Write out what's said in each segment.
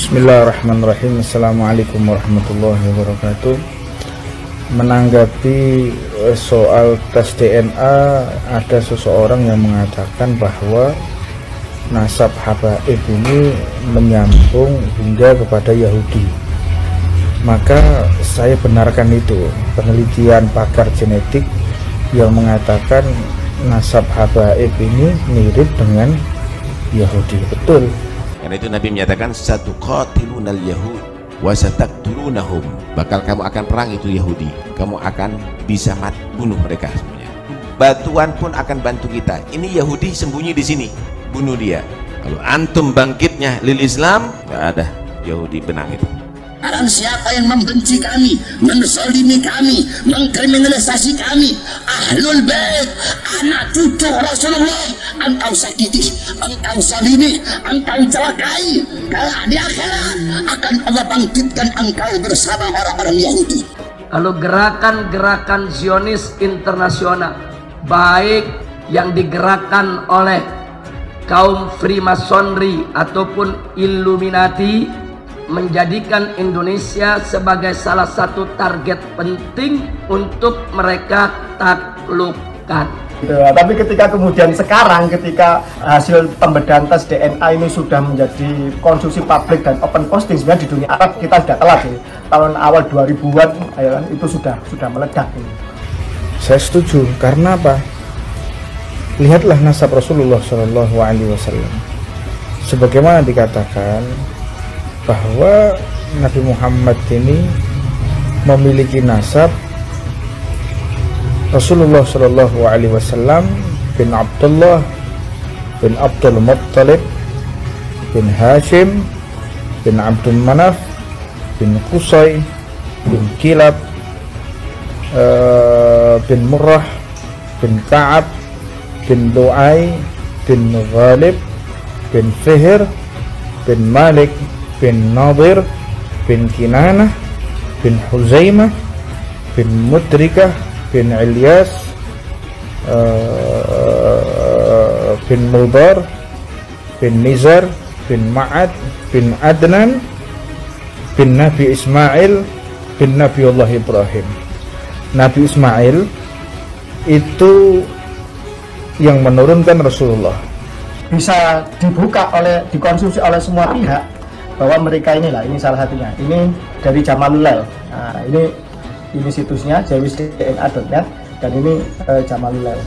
Bismillahirrahmanirrahim. Assalamualaikum warahmatullahi wabarakatuh. Menanggapi soal tes DNA, ada seseorang yang mengatakan bahwa nasab habaib ini menyambung hingga kepada Yahudi. Maka saya benarkan itu, penelitian pakar genetik yang mengatakan nasab habaib ini mirip dengan Yahudi. Betul. Karena itu Nabi menyatakan satuqatilunal yahud wa sataqtulunahum, bakal kamu akan perang itu Yahudi, kamu akan bisa bunuh mereka semuanya. Batuan pun akan bantu kita. Ini Yahudi sembunyi di sini, bunuh dia. Kalau antum bangkitnya lil Islam, nggak ada Yahudi benang itu. Barang siapa yang membenci kami, menzalimi kami, mengkriminalisasi kami, ahlul bait, anak cucu Rasulullah, engkau sakiti, engkau zalimi, engkau celakai. Kalau di akhirat akan Allah bangkitkan engkau bersama orang-orang Yahudi. Kalau gerakan-gerakan Zionis internasional, baik yang digerakkan oleh kaum Freemasonry ataupun Illuminati, menjadikan Indonesia sebagai salah satu target penting untuk mereka taklukkan. Tapi ketika kemudian sekarang ketika hasil pembedahan tes DNA ini sudah menjadi konsumsi publik dan open posting, sebenarnya di dunia Arab kita sudah telat sih. Tahun awal 2000-an itu sudah meledak. Saya setuju, karena apa? Lihatlah nasab Rasulullah SAW. Sebagaimana dikatakan bahwa Nabi Muhammad ini memiliki nasab Rasulullah SAW bin Abdullah bin Abdul Muttalib bin Hashim bin Abdul Manaf bin Qusay bin Kilab bin Murrah bin Ka'ab bin Lu'ay bin Ghalib bin Fihr bin Malik bin Nadir bin Kinanah bin Huzaimah bin Mudrikah bin Ilyas bin Mudar bin Nizar bin Ma'ad bin Adnan bin Nabi Ismail bin Nabiullah Ibrahim. Nabi Ismail itu yang menurunkan Rasulullah. Bisa dikonsumsi oleh semua pihak bahwa mereka ini salah satunya. Ini dari Jamalulail. Nah, ini situsnya jawisdna.net dan ini Jamalulail.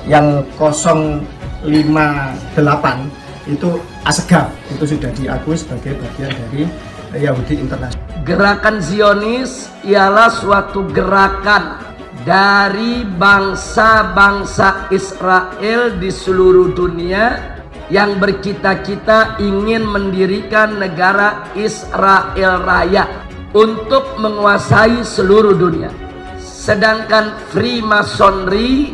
Yang 058 itu Asegaf, itu sudah diakui sebagai bagian dari Yahudi Internasional. Gerakan Zionis ialah suatu gerakan dari bangsa-bangsa Israel di seluruh dunia yang bercita-cita ingin mendirikan negara Israel Raya untuk menguasai seluruh dunia. Sedangkan Freemasonry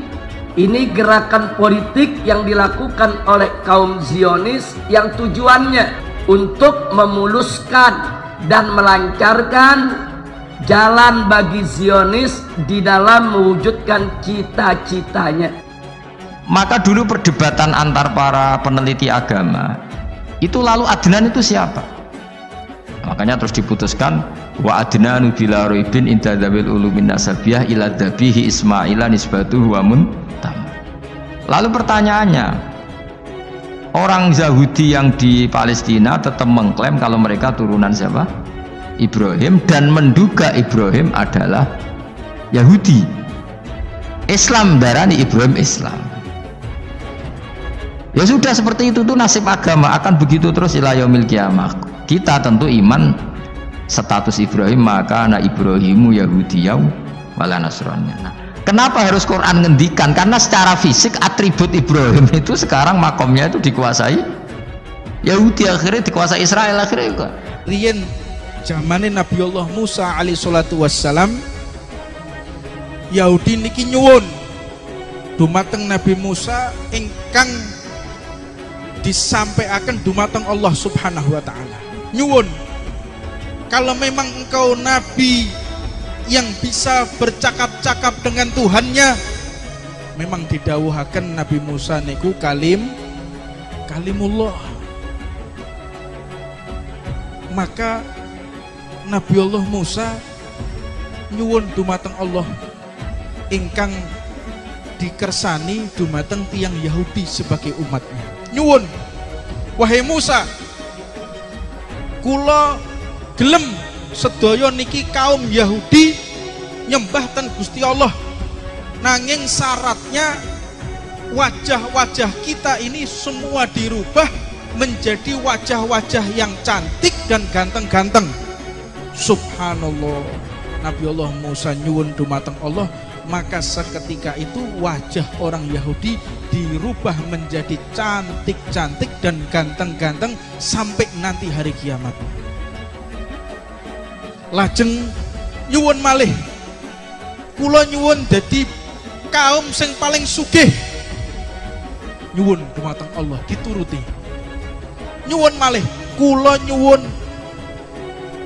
ini gerakan politik yang dilakukan oleh kaum Zionis yang tujuannya untuk memuluskan dan melancarkan jalan bagi Zionis di dalam mewujudkan cita-citanya. Maka dulu perdebatan antar para peneliti agama itu, lalu Adnan itu siapa? Makanya terus diputuskan wa adnanu bila roibin inda dzawil ulumin nasabiyah ila dzabihi ismaila nisbatuhu wa muntam. Lalu pertanyaannya, orang Yahudi yang di Palestina tetap mengklaim kalau mereka turunan siapa? Ibrahim, dan menduga Ibrahim adalah Yahudi. Islam darani Ibrahim Islam. Ya sudah, seperti itu tuh nasib agama, akan begitu terus ila yaumil qiyamah. Kita tentu iman status Ibrahim, maka anak Ibrahimu Yahudiyau wala Nasrani. Nah, kenapa harus Quran ngendikan? Karena secara fisik atribut Ibrahim itu sekarang makomnya itu dikuasai Yahudi, akhirnya dikuasai Israel akhirnya juga. Riyen zamane Nabiullah Musa alaihi salatu wassalam, Yahudi niki nyuwun dumateng Nabi Musa ingkang disampaikan dumateng Allah Subhanahu wa taala. Nyuwun, kalau memang engkau nabi yang bisa bercakap-cakap dengan Tuhannya, memang didawuhaken Nabi Musa niku kalimullah. Maka Nabiullah Musa nyuwun dumateng Allah ingkang dikersani dumateng tiang Yahudi sebagai umatnya. Nyuwun, wahai Musa, kula gelem sedaya niki kaum Yahudi nyembah ten Gusti Allah, nanging syaratnya wajah-wajah kita ini semua dirubah menjadi wajah-wajah yang cantik dan ganteng-ganteng. Subhanallah, Nabiullah Musa nyuwun dumateng Allah, maka seketika itu wajah orang Yahudi dirubah menjadi cantik-cantik dan ganteng-ganteng sampai nanti hari kiamat. Lajeng nyuwun malih, kula nyuwun dadi kaum sing paling sugih. Nyuwun dumateng Allah dituruti. Nyuwun malih, kula nyuwun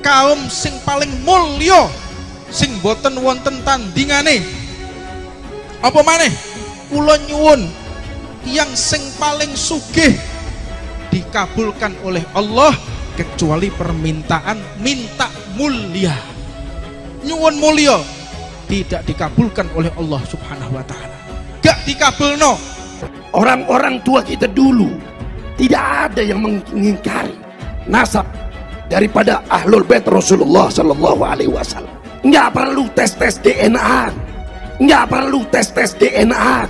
kaum sing paling mulya, sing boten wonten tandingane. Apa maneh? Kula nyuwun tiyang sing paling sugih dikabulkan oleh Allah kecuali permintaan minta mulia. Nyuwun mulia tidak dikabulkan oleh Allah Subhanahu wa taala. Gak dikabulno. Orang-orang tua kita dulu tidak ada yang mengingkari nasab daripada Ahlul Bait Rasulullah Sallallahu Alaihi Wasallam. Nggak perlu tes DNA, nggak perlu tes DNA.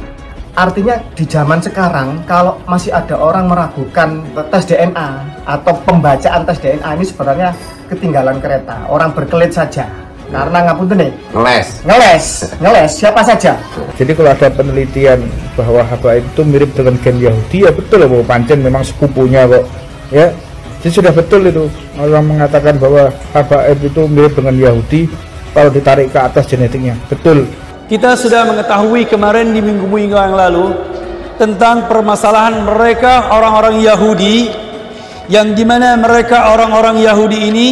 Artinya di zaman sekarang kalau masih ada orang meragukan tes DNA atau pembacaan tes DNA ini sebenarnya ketinggalan kereta. Orang berkelit saja. Karena ngapunten nih, ngeles siapa saja. Jadi kalau ada penelitian bahwa habaib itu mirip dengan gen Yahudi, ya betul bahwa pancen memang sepupunya kok. Ya, jadi sudah betul itu. Orang mengatakan bahwa habaib itu mirip dengan Yahudi kalau ditarik ke atas genetiknya. Betul. Kita sudah mengetahui kemarin di minggu-minggu yang lalu tentang permasalahan mereka orang-orang Yahudi, yang dimana mereka orang-orang Yahudi ini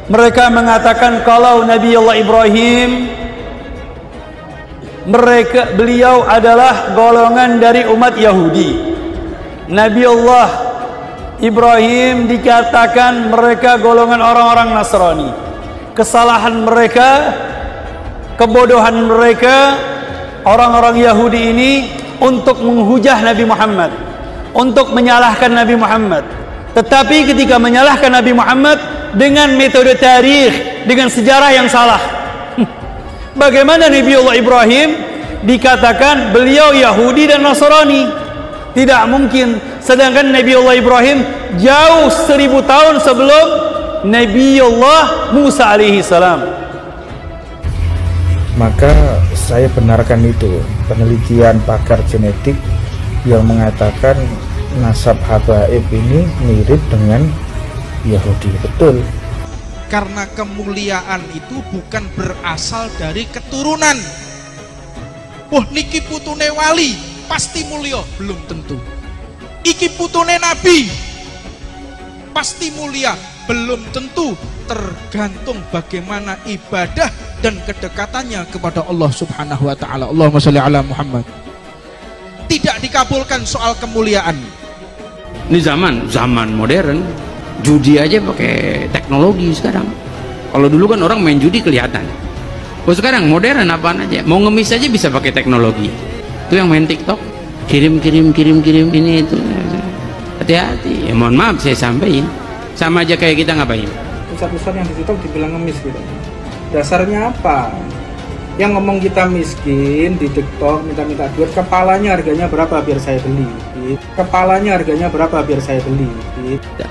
mereka mengatakan kalau Nabi Allah Ibrahim beliau adalah golongan dari umat Yahudi. Nabi Allah Ibrahim dikatakan mereka golongan orang-orang Nasrani. Kesalahan mereka, kebodohan mereka orang-orang Yahudi ini untuk menghujah Nabi Muhammad, untuk menyalahkan Nabi Muhammad. Tetapi ketika menyalahkan Nabi Muhammad dengan metode tarikh, dengan sejarah yang salah. Bagaimana Nabi Allah Ibrahim dikatakan beliau Yahudi dan Nasrani? Tidak mungkin. Sedangkan Nabi Allah Ibrahim jauh 1000 tahun sebelum Nabi Allah Musa alaihi salam. Maka saya benarkan itu penelitian pakar genetik yang mengatakan nasab habaib ini mirip dengan Yahudi. Betul. Karena kemuliaan itu bukan berasal dari keturunan. Wah, niki putune wali pasti mulia, belum tentu. Iki putune nabi pasti mulia, belum tentu. Tergantung bagaimana ibadah dan kedekatannya kepada Allah Subhanahu wa taala. Allahumma sholli ala Muhammad. Tidak dikabulkan soal kemuliaan. Ini zaman modern, judi aja pakai teknologi sekarang. Kalau dulu kan orang main judi kelihatan. Oh, sekarang modern apaan aja, mau ngemis aja bisa pakai teknologi. Itu yang main TikTok, kirim ini itu. Hati-hati. Ya mohon maaf saya sampaikan. Sama aja kayak kita ngapain? Ustaz-ustaz yang di TikTok dibilang ngemis gitu. Dasarnya apa? Yang ngomong kita miskin di TikTok minta-minta duit, kepalanya harganya berapa biar saya beli? Kepalanya harganya berapa biar saya beli?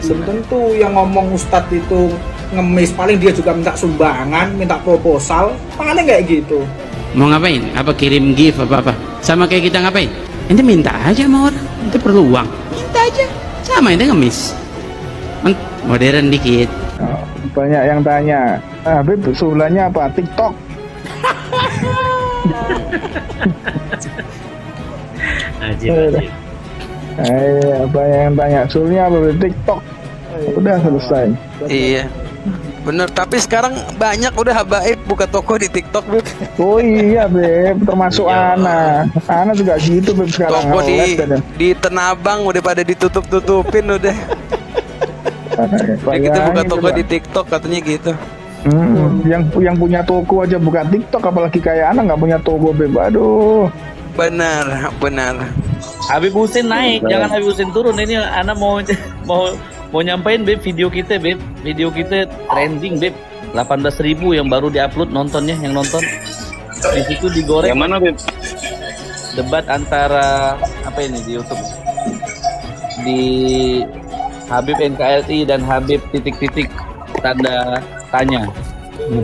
Belum tentu yang ngomong ustadz itu ngemis, paling dia juga minta sumbangan, minta proposal, paling kayak gitu. Mau ngapain? Apa kirim gift apa-apa? Sama kayak kita ngapain? Ente minta aja sama orang, ente perlu uang, minta aja. Sama ente ngemis. Modern dikit. Banyak yang tanya, Habib usulannya apa? TikTok. Apa yang tanya usulnya apa? TikTok. Udah selesai. Iya, bener. Tapi sekarang banyak udah habaib buka toko di TikTok, Beb. Oh iya, Beb, termasuk Ana juga gitu, Beb, sekarang. Toko di Tanah Abang udah pada ditutup-tutupin udah. Ya kita buka toko di TikTok katanya gitu. Yang punya toko aja buka TikTok, apalagi kayak anak nggak punya toko, Beb. Aduh. Benar. Habib Husin naik, jangan Habib Husin turun. Ini anak mau nyampein, Beb, video kita, Beb. Video kita trending, Beb. 18.000 yang baru diupload nontonnya, yang nonton. Di situ digoreng. Yang mana, Beb? Debat antara apa ini di YouTube? Di Habib NKRI dan Habib titik-titik tanda tanya.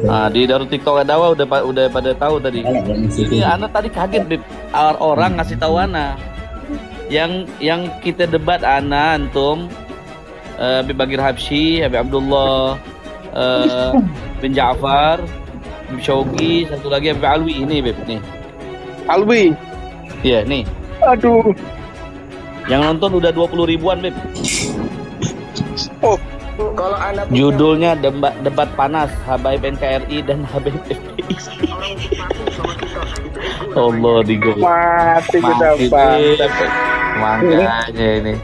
Nah, di Darut TikTok Adawa udah pada tahu tadi. Ini anak tadi kaget, Beb. Orang ngasih tahu Ana. Yang kita debat Ana antum Habib Bagir Habsyi, Habib Abdullah bin Ja'far, Habib Syauqi, satu lagi Habib Alwi ini, Beb, nih. Alwi. Iya, nih. Aduh. Yang nonton udah 20 ribuan, Beb. Oh, kalau anak judulnya debat panas Habaib NKRI dan Habib FPI. Allah digoreng. Mati kita, Pak. Makanya ini.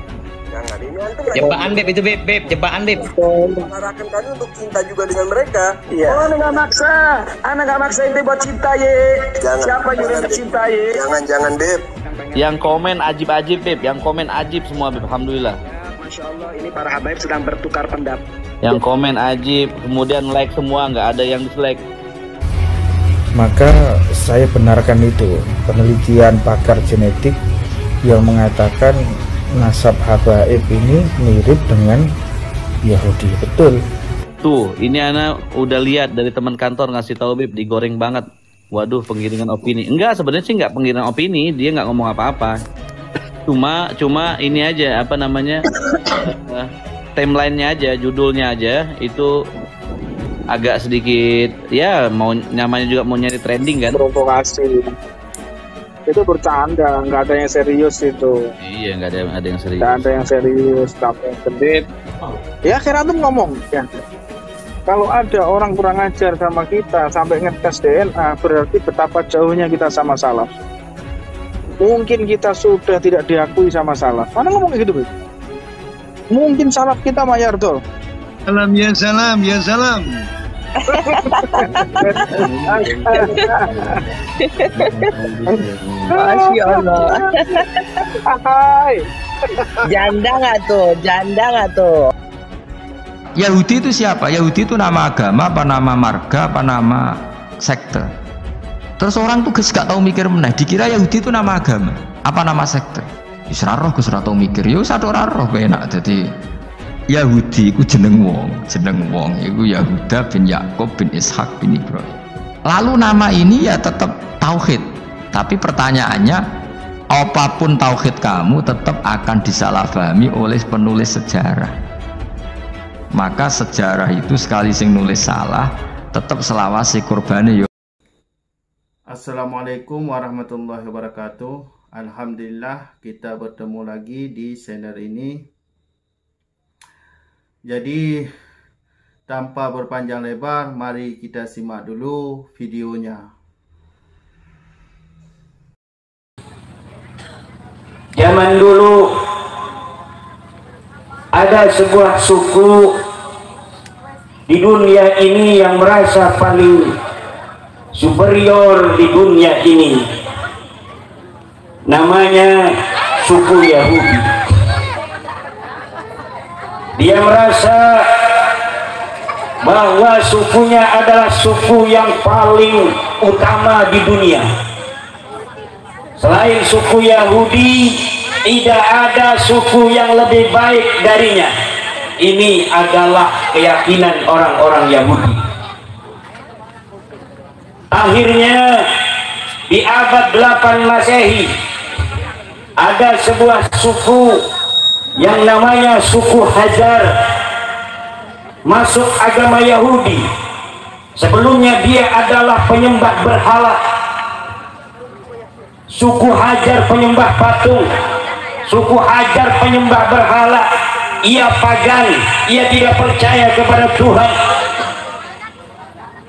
Jebakan, Beb, itu Beb, jebakan, Beb. Mengarahkan kami untuk cinta juga dengan mereka. Iya. Oh, anak nggak maksa. Anak nggak maksa itu buat cinta, ye. Siapa yang udah cinta, ye? Jangan, Beb. Yang komen ajib-ajib, Beb. Yang komen ajib semua, Beb. Alhamdulillah. Masya Allah, ini para habaib sedang bertukar pendapat. Yang komen ajib, kemudian like semua, nggak ada yang dislike. Maka saya benarkan itu penelitian pakar genetik yang mengatakan nasab habaib ini mirip dengan Yahudi. Betul. Tuh, ini Ana udah lihat dari teman kantor ngasih tahu, Bib, digoreng banget. Waduh, penggiringan opini. Enggak, sebenarnya sih nggak penggiringan opini, dia nggak ngomong apa-apa. Cuma ini aja, apa namanya, timelinenya aja, judulnya aja itu agak sedikit, ya mau namanya juga mau nyari trending kan. Provokasi. Itu bercanda, nggak ada yang serius itu. Iya, nggak ada yang serius. Nggak ada yang serius, tapi sedih. Ya akhirnya tuh ngomong ya. Kalau ada orang kurang ajar sama kita sampai ngetes DNA, berarti betapa jauhnya kita sama salaf. Mungkin kita sudah tidak diakui sama salaf. Mana ngomong kayak gitu, Beb? Mungkin salaf kita Mayardol. Salam ya salam ya salam. Masya Allah. Hai. Janda nggak tuh? Yahudi itu siapa? Yahudi itu nama agama, apa nama marga, apa nama sekte? Terus orang tuh gak tahu mikir meneh, dikira Yahudi itu nama agama, apa nama sekte? Isra roh gus ora tau mikir, yo satu ora roh enak. Jadi Yahudi iku jeneng wong iku Yahuda bin Yakub bin Ishak bin Ibrahim. Lalu nama ini ya tetap tauhid. Tapi pertanyaannya, apapun tauhid kamu tetap akan disalahpahami oleh penulis sejarah. Maka sejarah itu sekali sing nulis salah, tetap selawase korbane yo. Assalamualaikum warahmatullahi wabarakatuh. Alhamdulillah kita bertemu lagi di channel ini. Jadi tanpa berpanjang lebar, mari kita simak dulu videonya. Zaman dulu ada sebuah suku di dunia ini yang merasa paling superior di dunia ini. Namanya suku Yahudi. Dia merasa bahwa sukunya adalah suku yang paling utama di dunia. Selain suku Yahudi, tidak ada suku yang lebih baik darinya. Ini adalah keyakinan orang-orang Yahudi. Akhirnya di abad 8 Masehi ada sebuah suku yang namanya suku Hajar masuk agama Yahudi. Sebelumnya dia adalah penyembah berhala. Suku Hajar penyembah patung, suku Hajar penyembah berhala. Ia pagan, ia tidak percaya kepada Tuhan.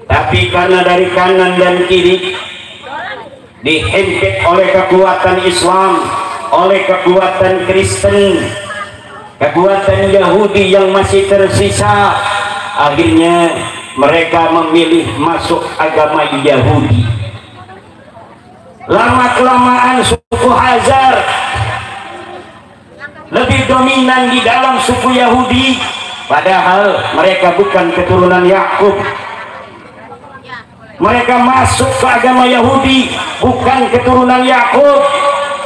Tapi karena dari kanan dan kiri dihimpit oleh kekuatan Islam, oleh kekuatan Kristen, kekuatan Yahudi yang masih tersisa, akhirnya mereka memilih masuk agama Yahudi. Lama-kelamaan suku Hazar lebih dominan di dalam suku Yahudi, padahal mereka bukan keturunan Yakub. Mereka masuk ke agama Yahudi, bukan keturunan Yakub.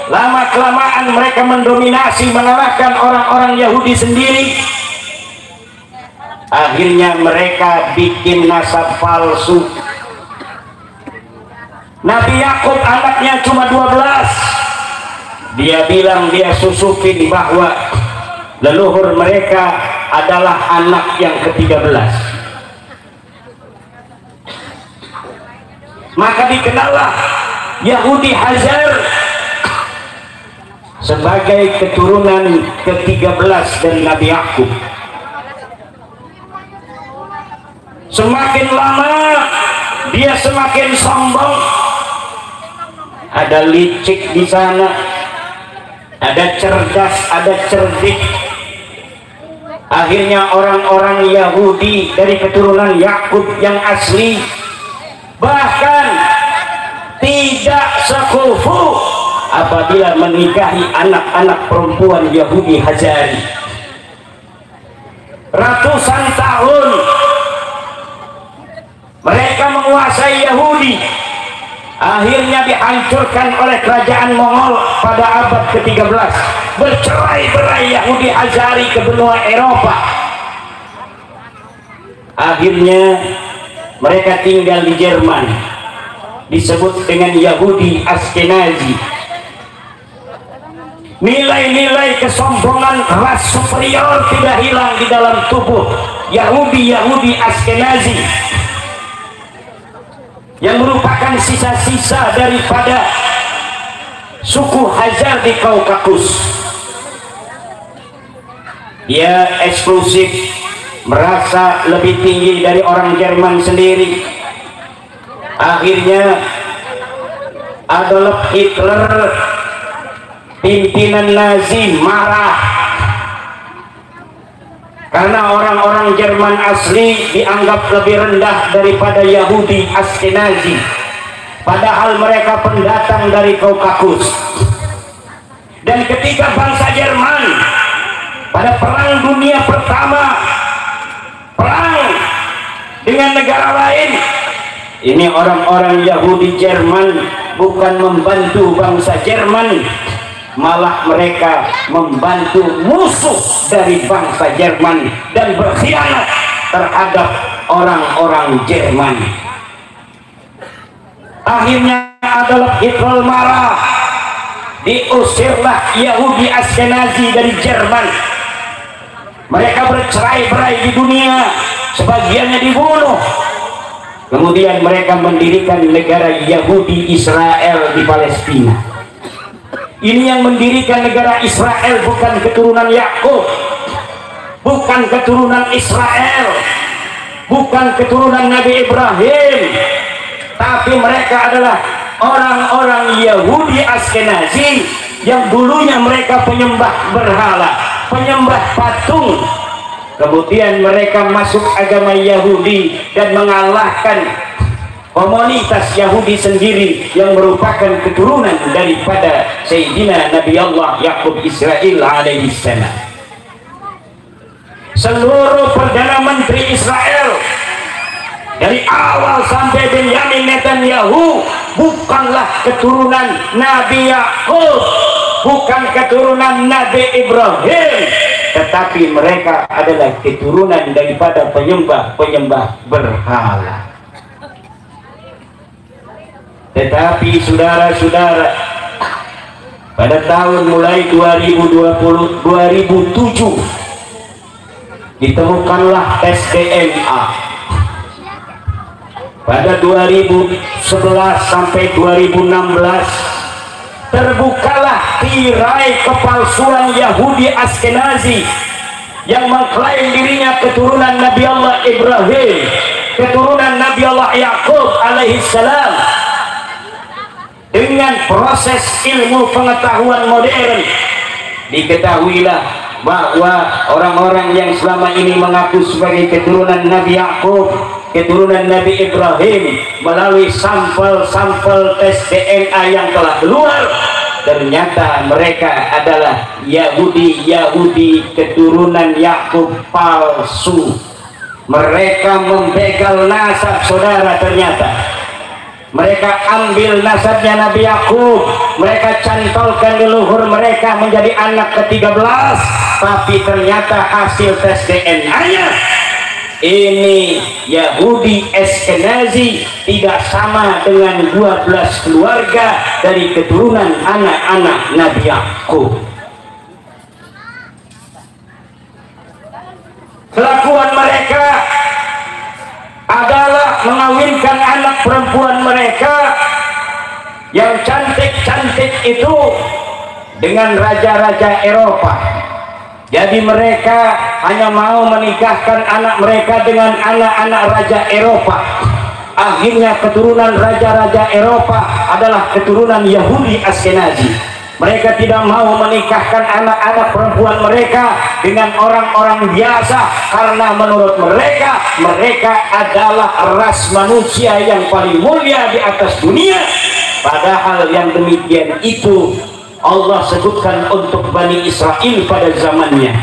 Lama-kelamaan mereka mendominasi, mengalahkan orang-orang Yahudi sendiri. Akhirnya mereka bikin nasab palsu. Nabi Yakub anaknya cuma 12. Dia bilang, dia susupin bahwa leluhur mereka adalah anak yang ke-13. Maka dikenallah Yahudi Hazar sebagai keturunan ke-13 dari Nabi Yakub. Semakin lama dia semakin sombong. Ada licik di sana, ada cerdas, ada cerdik. Akhirnya orang-orang Yahudi dari keturunan Yakub yang asli bahkan tidak sekufu apabila menikahi anak-anak perempuan Yahudi Hazari. Ratusan tahun mereka menguasai Yahudi, akhirnya dihancurkan oleh kerajaan Mongol pada abad ke-13. Bercerai-berai Yahudi Hazari ke benua Eropa. Akhirnya mereka tinggal di Jerman, disebut dengan Yahudi Askenazi. Nilai-nilai kesombongan ras superior tidak hilang di dalam tubuh Yahudi Askenazi, yang merupakan sisa-sisa daripada suku Hazar di Kaukasus. Dia eksklusif, merasa lebih tinggi dari orang Jerman sendiri. Akhirnya Adolf Hitler, pimpinan Nazi, marah karena orang-orang Jerman asli dianggap lebih rendah daripada Yahudi Askenazi, padahal mereka pendatang dari Kaukasus. Dan ketika bangsa Jerman pada Perang Dunia Pertama perang dengan negara lain, ini orang-orang Yahudi Jerman bukan membantu bangsa Jerman, malah mereka membantu musuh dari bangsa Jerman dan berkhianat terhadap orang-orang Jerman. Akhirnya Adolf Hitler marah, diusirlah Yahudi Askenazi dari Jerman. Mereka bercerai-berai di dunia, sebagiannya dibunuh. Kemudian mereka mendirikan negara Yahudi Israel di Palestina. Ini yang mendirikan negara Israel bukan keturunan Yakub, bukan keturunan Israel, bukan keturunan Nabi Ibrahim, tapi mereka adalah orang-orang Yahudi Askenazi yang dulunya mereka penyembah berhala, penyembah patung. Kemudian mereka masuk agama Yahudi dan mengalahkan komunitas Yahudi sendiri yang merupakan keturunan daripada Sayyidina Nabi Allah Yakub Israel alaihissalam. Seluruh Perdana Menteri Israel dari awal sampai Benjamin Netanyahu bukanlah keturunan Nabi Yakub, bukan keturunan Nabi Ibrahim, tetapi mereka adalah keturunan daripada penyembah berhala. Tetapi saudara-saudara, pada tahun mulai 2007 ditemukanlah tes DNA. Pada 2011 sampai 2016 terbukalah tirai kepalsuan Yahudi Askenazi yang mengklaim dirinya keturunan Nabi Allah Ibrahim, keturunan Nabi Allah Yakub alaihissalam. Dengan proses ilmu pengetahuan modern diketahuilah bahwa orang-orang yang selama ini mengaku sebagai keturunan Nabi Yakub, keturunan Nabi Ibrahim, melalui sampel-sampel tes DNA yang telah keluar, ternyata mereka adalah Yahudi keturunan Yakub palsu. Mereka membegal nasab saudara. Ternyata mereka ambil nasabnya Nabi Yakub, mereka cantolkan leluhur mereka menjadi anak ke-13, tapi ternyata hasil tes DNA-nya ini Yahudi Ashkenazi tidak sama dengan 12 keluarga dari keturunan anak-anak Nabi Yakub. Kelakuan mereka adalah mengawinkan anak perempuan mereka yang cantik-cantik itu dengan raja-raja Eropa. Jadi mereka hanya mau menikahkan anak mereka dengan anak-anak raja Eropa. Akhirnya keturunan raja-raja Eropa adalah keturunan Yahudi Ashkenazi. Mereka tidak mau menikahkan anak-anak perempuan mereka dengan orang-orang biasa, karena menurut mereka adalah ras manusia yang paling mulia di atas dunia. Padahal yang demikian itu Allah sebutkan untuk Bani Israel pada zamannya.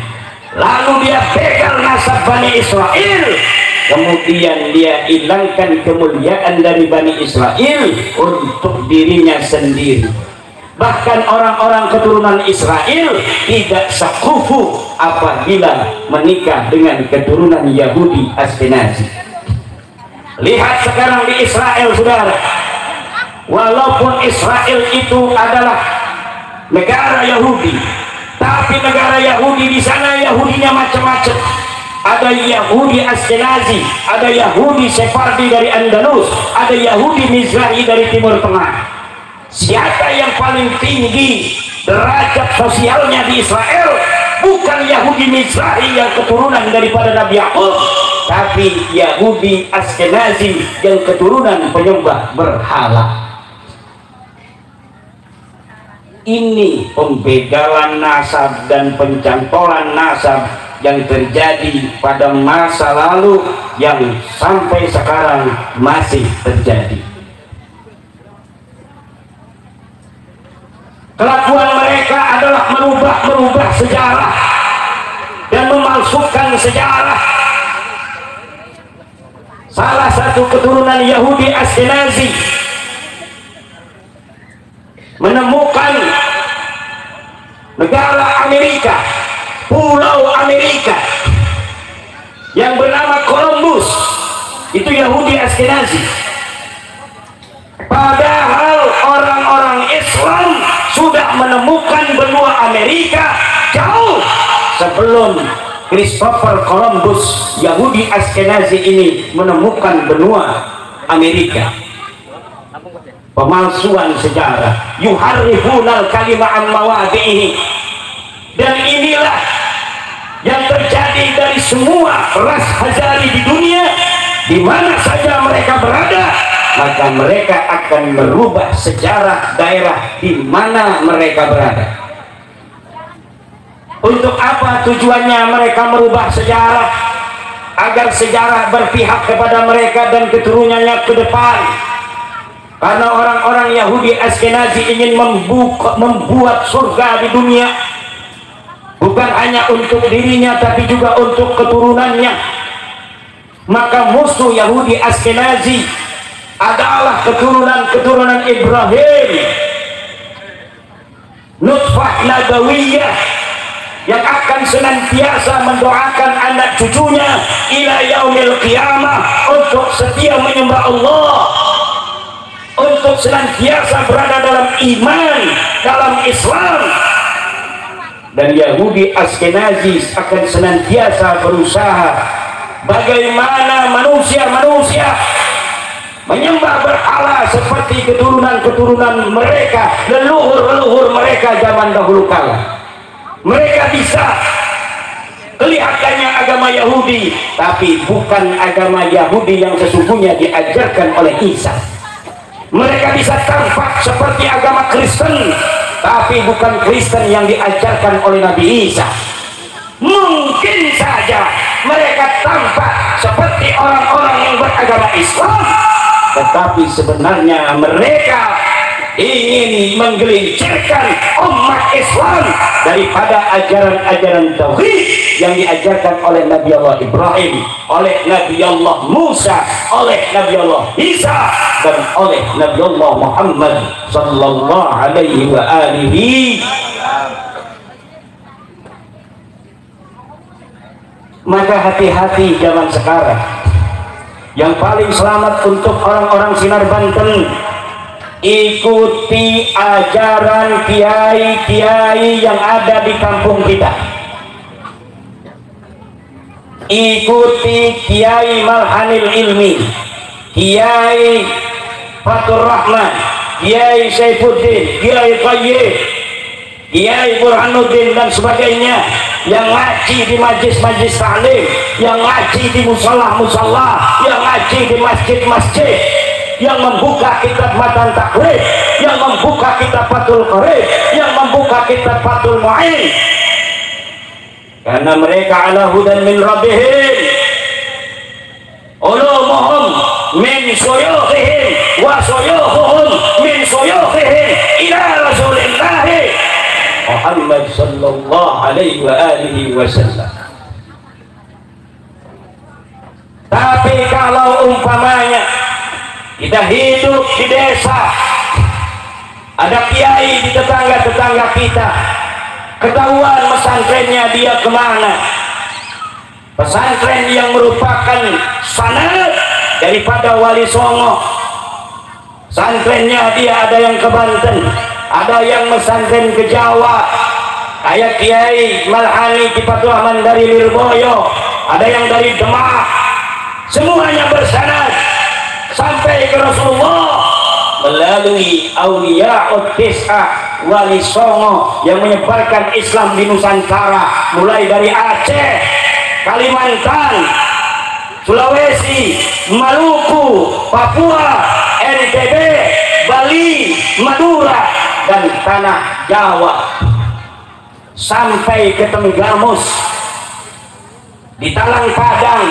Lalu dia begal nasab Bani Israel, kemudian dia hilangkan kemuliaan dari Bani Israel untuk dirinya sendiri. Bahkan orang-orang keturunan Israel tidak sekufu apabila menikah dengan keturunan Yahudi Ashkenazi. Lihat sekarang di Israel, saudara. Walaupun Israel itu adalah negara Yahudi, tapi negara Yahudi di sana Yahudinya macam-macam. Ada Yahudi Ashkenazi, ada Yahudi Sephardi dari Andalus, ada Yahudi Mizrahi dari Timur Tengah. Siapa yang paling tinggi derajat sosialnya di Israel? Bukan Yahudi Mizrahi yang keturunan daripada Nabi Yakub, tapi Yahudi Ashkenazi yang keturunan penyembah berhala. Ini pembegalan nasab dan pencantolan nasab yang terjadi pada masa lalu yang sampai sekarang masih terjadi. Kelakuan mereka adalah merubah sejarah dan memalsukan sejarah. Salah satu keturunan Yahudi Ashkenazi menemukan negara Amerika, pulau Amerika yang bernama Columbus. Itu Yahudi Ashkenazi. Padahal orang-orang Islam sudah menemukan benua Amerika jauh sebelum Christopher Columbus. Yahudi Ashkenazi ini menemukan benua Amerika. Pemalsuan sejarah, yuharrifuna al-kalima an mawadhihi. Dan inilah yang terjadi dari semua ras Hazari di dunia. Di mana saja mereka berada, maka mereka akan merubah sejarah daerah di mana mereka berada. Untuk apa tujuannya mereka merubah sejarah? Agar sejarah berpihak kepada mereka dan keturunannya ke depan. Karena orang-orang Yahudi Ashkenazi ingin membuat surga di dunia, bukan hanya untuk dirinya tapi juga untuk keturunannya. Maka musuh Yahudi Ashkenazi adalah keturunan Ibrahim, nutfah nabawiyah yang akan senantiasa mendoakan anak cucunya ila yaumil qiyamah untuk setia menyembah Allah, untuk senantiasa berada dalam iman, dalam Islam. Dan Yahudi Ashkenazi akan senantiasa berusaha bagaimana manusia menyembah berhala seperti keturunan mereka, leluhur mereka zaman dahulu kala. Mereka bisa kelihatannya agama Yahudi, tapi bukan agama Yahudi yang sesungguhnya diajarkan oleh Isa. Mereka bisa tampak seperti agama Kristen, tapi bukan Kristen yang diajarkan oleh Nabi Isa. Mungkin saja mereka tampak seperti orang-orang yang beragama Islam, tetapi sebenarnya mereka ingin menggelincirkan umat Islam daripada ajaran-ajaran tauhid yang diajarkan oleh Nabi Allah Ibrahim, oleh Nabi Allah Musa, oleh Nabi Allah Isa, dan oleh Nabi Allah Muhammad sallallahu alaihi wa alihi. Maka hati-hati zaman sekarang. Yang paling selamat untuk orang-orang Sinar Banten, ikuti ajaran kiai-kiai yang ada di kampung kita. Ikuti Kiai Malhanil Ilmi, Kiai Fatur Rahman, Kiai Saifuddin, Kiai Qayyim, Kiai Burhanuddin dan sebagainya, yang ngaji di majlis-majlis taklim, yang ngaji di musallah-musallah, yang ngaji di masjid-masjid, yang membuka kitab Matan Takrib, yang membuka kitab Fathul Qarib, yang membuka kitab Fathul Mu'in, karena mereka ala hudan min rabbihim, ulumuhum min suyukhihim wa suyukhuhum min suyukhihim ila rasulillahi Muhammad sallallahu alaihi wa alihi wasallam. Tapi kalau umpamanya kita hidup di desa, ada kiai di tetangga-tetangga kita, ketahuan pesantrennya dia kemana, pesantren yang merupakan sanad daripada Wali Songo, pesantrennya dia ada yang ke Banten, ada yang pesantren ke Jawa, kayak Kiai Malhani Kipatul Rahman dari Lirboyo, ada yang dari Demak, semuanya bersanad sampai ke Rasulullah melalui Auliya'ut Tis'ah Wali Songo yang menyebarkan Islam di Nusantara, mulai dari Aceh, Kalimantan, Sulawesi, Maluku, Papua, NTB, Bali, Madura, dan tanah Jawa, sampai ke Tenggamus, di Talang Padang,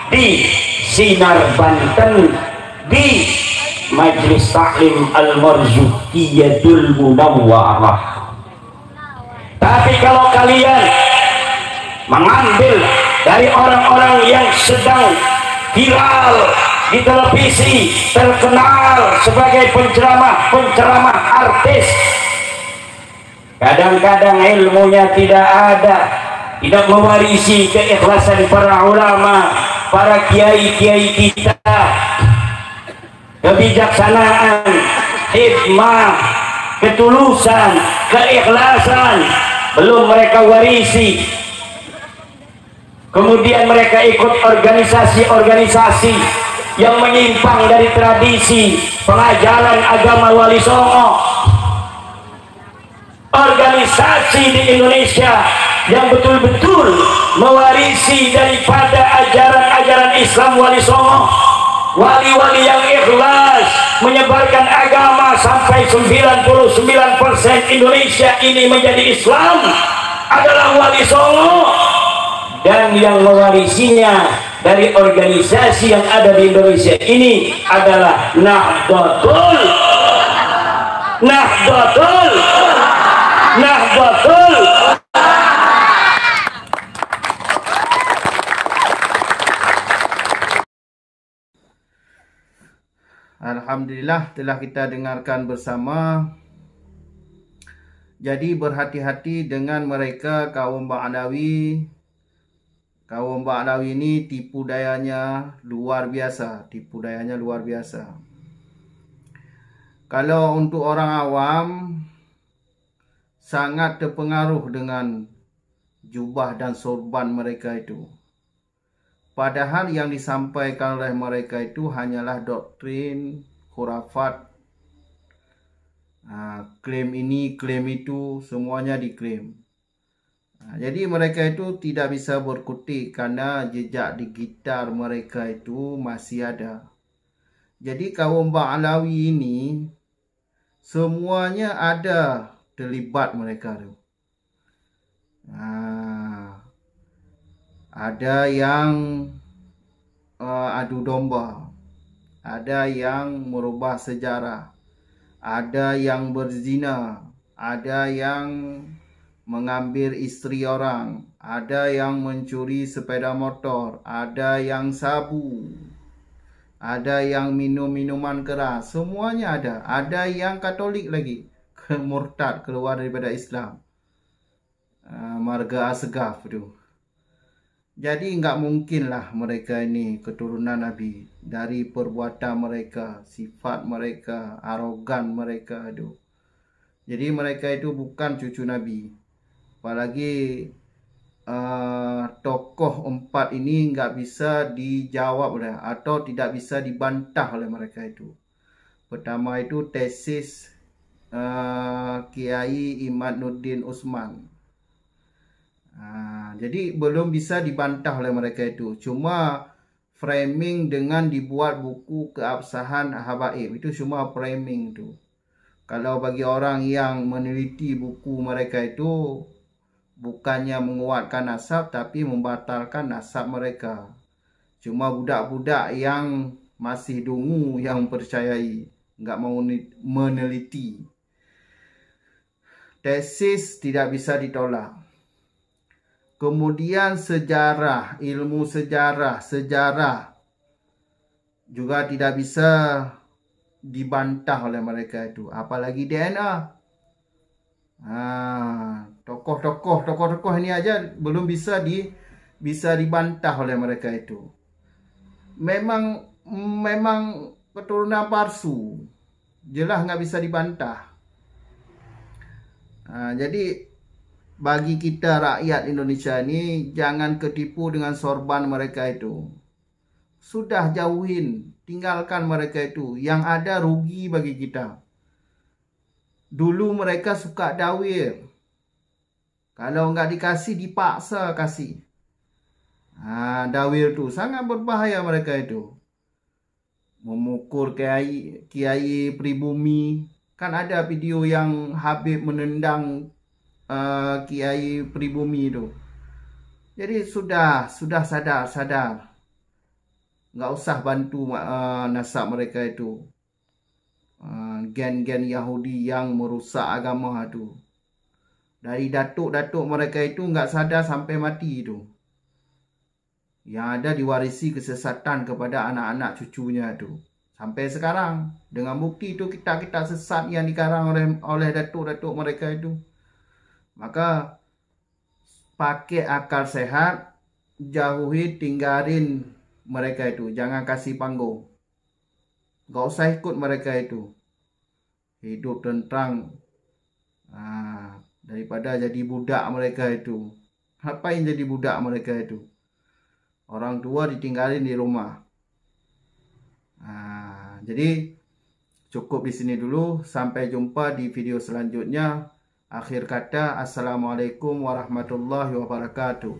di Sinar Banten, di Majlis Taklim Al-Marzukiyatul Munawwarah. Tapi kalau kalian mengambil dari orang-orang yang sedang viral di televisi, terkenal sebagai penceramah artis, kadang-kadang ilmunya tidak ada, tidak mewarisi keikhlasan para ulama, para kiai-kiai kita, kebijaksanaan, hikmah, ketulusan, keikhlasan belum mereka warisi. Kemudian mereka ikut organisasi-organisasi yang menyimpang dari tradisi pengajaran agama Wali Songo, organisasi di Indonesia yang betul-betul mewarisi daripada ajaran-ajaran Islam Wali Songo, wali-wali yang ikhlas menyebarkan agama sampai 99% Indonesia ini menjadi Islam adalah Wali Songo. Dan yang mewarisinya dari organisasi yang ada di Indonesia ini adalah Nahdlatul Alhamdulillah telah kita dengarkan bersama. Jadi berhati-hati dengan mereka kaum Ba'alawi. Kaum Ba'alawi ini tipu dayanya luar biasa, Kalau untuk orang awam sangat terpengaruh dengan jubah dan sorban mereka itu. Padahal yang disampaikan oleh mereka itu hanyalah doktrin, khurafat, klaim ini, klaim itu, semuanya diklaim. Jadi mereka itu tidak bisa berkutik karena jejak digital mereka itu masih ada. Jadi kaum Ba'alawi ini semuanya ada terlibat mereka tu. ada yang adu domba, ada yang merubah sejarah, ada yang berzina, ada yang mengambil isteri orang, ada yang mencuri sepeda motor, ada yang sabu, ada yang minum minuman keras, semuanya ada. Ada yang Katolik lagi, murtad, keluar daripada Islam, marga asgaf tu. Jadi enggak mungkinlah mereka ini keturunan Nabi. Dari perbuatan mereka, sifat mereka, arogan mereka tu. Jadi mereka itu bukan cucu Nabi. Apalagi tokoh 4 ini enggak bisa dijawab atau tidak bisa dibantah oleh mereka itu. Pertama itu tesis Kiai Imaduddin Utsman. Jadi belum bisa dibantah oleh mereka itu. Cuma framing dengan dibuat buku keabsahan habaib, itu cuma framing tu. Kalau bagi orang yang meneliti buku mereka itu, bukannya menguatkan nasab tapi membatalkan nasab mereka. Cuma budak-budak yang masih dungu yang percayai, enggak mau meneliti. Tesis tidak bisa ditolak. Kemudian sejarah, ilmu sejarah juga tidak bisa dibantah oleh mereka itu. Apalagi DNA. Tokoh-tokoh ini aja belum bisa dibantah oleh mereka itu. Memang keturunan palsu. Jelas nggak bisa dibantah. Jadi bagi kita rakyat Indonesia ini, jangan ketipu dengan sorban mereka itu. Sudah jauhin, tinggalkan mereka itu. Yang ada rugi bagi kita. Dulu mereka suka dawir. Kalau enggak dikasih, dipaksa kasih. Dawir tu sangat berbahaya mereka itu. Memukul kiai pribumi. Kan ada video yang Habib menendang kiai pribumi itu. Jadi sudah sadar. Enggak usah bantu nasab mereka itu. Gen-gen Yahudi yang merusak agama itu. Dari datuk-datuk mereka itu enggak sadar sampai mati itu. Yang ada diwarisi kesesatan kepada anak-anak cucunya itu. Sampai sekarang dengan bukti itu kitab-kitab sesat yang dikarang oleh datuk-datuk mereka itu. Maka pakai akal sehat, jauhi, tinggalin mereka itu. Jangan kasih panggung. Gak usah ikut mereka itu. Hidup tentang daripada jadi budak mereka itu. Ngapain jadi budak mereka itu? Orang tua ditinggalin di rumah. Jadi cukup di sini dulu. Sampai jumpa di video selanjutnya. Akhir kata, assalamualaikum warahmatullahi wabarakatuh.